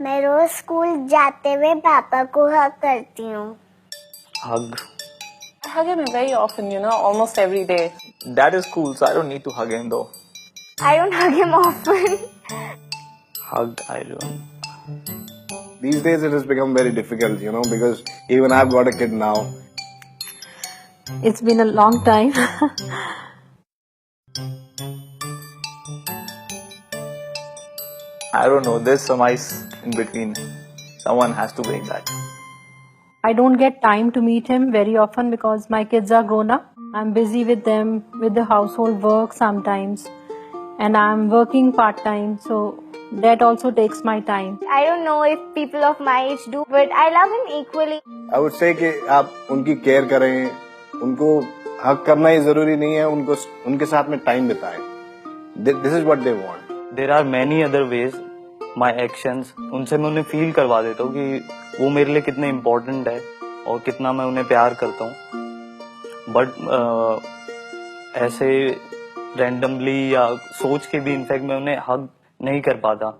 मैं रोज स्कूल जाते हुए पापा को हग करती हूँ। Hug. I hug him very often, almost every day. Dad is cool, so I don't need to hug him though. I don't hug him often. Hug, I don't. These days it has become very difficult, because even I've got a kid now. It's been a long time. I don't know, there's some ice in between. Someone has to break that. I don't get time to meet him very often because my kids are grown up. I'm busy with them, with the household work sometimes, and I'm working part-time, so that also takes my time. I don't know if people of my age do, but I love him equally. I would say कि आप उनकी care करें, उनको हक करना ही जरूरी नहीं है, उनके साथ में टाइम बिताएं. This is what they want. There are many other ways. My actions, उनसे मैं उन्हें फील करवा देता हूँ कि वो मेरे लिए कितने इम्पोर्टेंट है और कितना मैं उन्हें प्यार करता हूँ. बट ऐसे रैंडमली या सोच के भी इनफैक्ट मैं उन्हें हग नहीं कर पाता.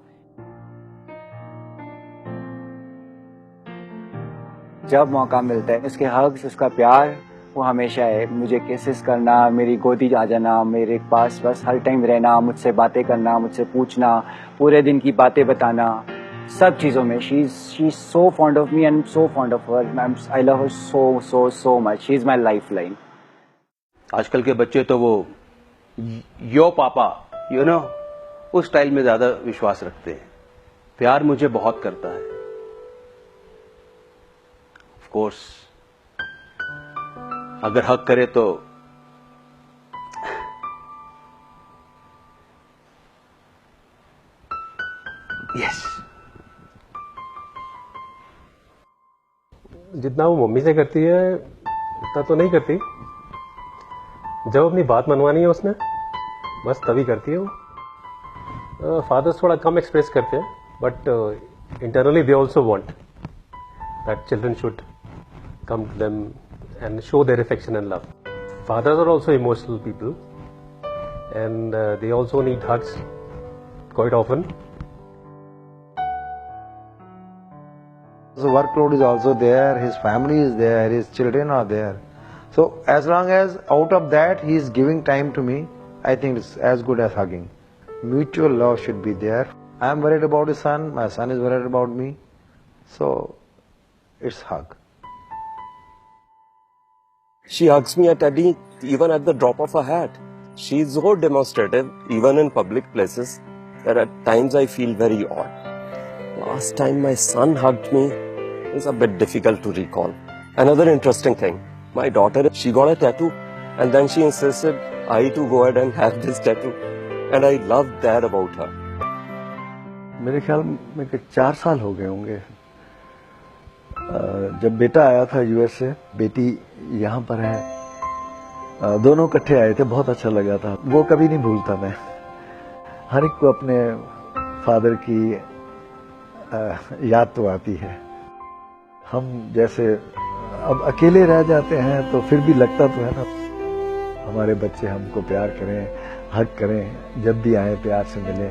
जब मौका मिलता है उसके हग्स, उसका प्यार वो हमेशा है. मुझे किसेस करना, मेरी गोदी आ जाना, मेरे पास बस हर टाइम रहना, मुझसे बातें करना, मुझसे पूछना, पूरे दिन की बातें बताना, सब चीज़ों में. She is so fond of me and so fond of her. I love her so much. She is my life line. आजकल के बच्चे तो वो यो पापा उस स्टाइल में ज्यादा विश्वास रखते हैं. प्यार मुझे बहुत करता है. ऑफ कोर्स अगर हक करे तो यस. जितना वो मम्मी से करती है उतना तो नहीं करती. जब अपनी बात मनवानी है उसने बस तभी करती है वो. फादर्स थोड़ा कम एक्सप्रेस करते हैं, but internally they also want that children should come to them and show their affection and love. Fathers are also emotional people, and they also need hugs quite often. The workload is also there, his family is there, his children are there. So as long as out of that he is giving time to me, I think it's as good as hugging. Mutual love should be there. I am worried about his son, my son is worried about me. So it's hug. She hugs me at even at the drop of a hat. She is so demonstrative, even in public places, that at times I feel very odd. Last time my son hugged me is a bit difficult to recall. Another interesting thing, my daughter, she got a tattoo, and then she insisted I to go ahead and have this tattoo. And I love that about her. मेरे ख्याल में 4 साल हो गए होंगे. जब बेटा आया था यूएस से, बेटी यहाँ पर है, दोनों इकट्ठे आए थे, बहुत अच्छा लगा था. वो कभी नहीं भूलता मैं. हर एक को अपने फादर की याद तो आती है. हम जैसे अब अकेले रह जाते हैं तो फिर भी लगता तो है ना, हमारे बच्चे हमको प्यार करें, हग करें, जब भी आए प्यार से मिले.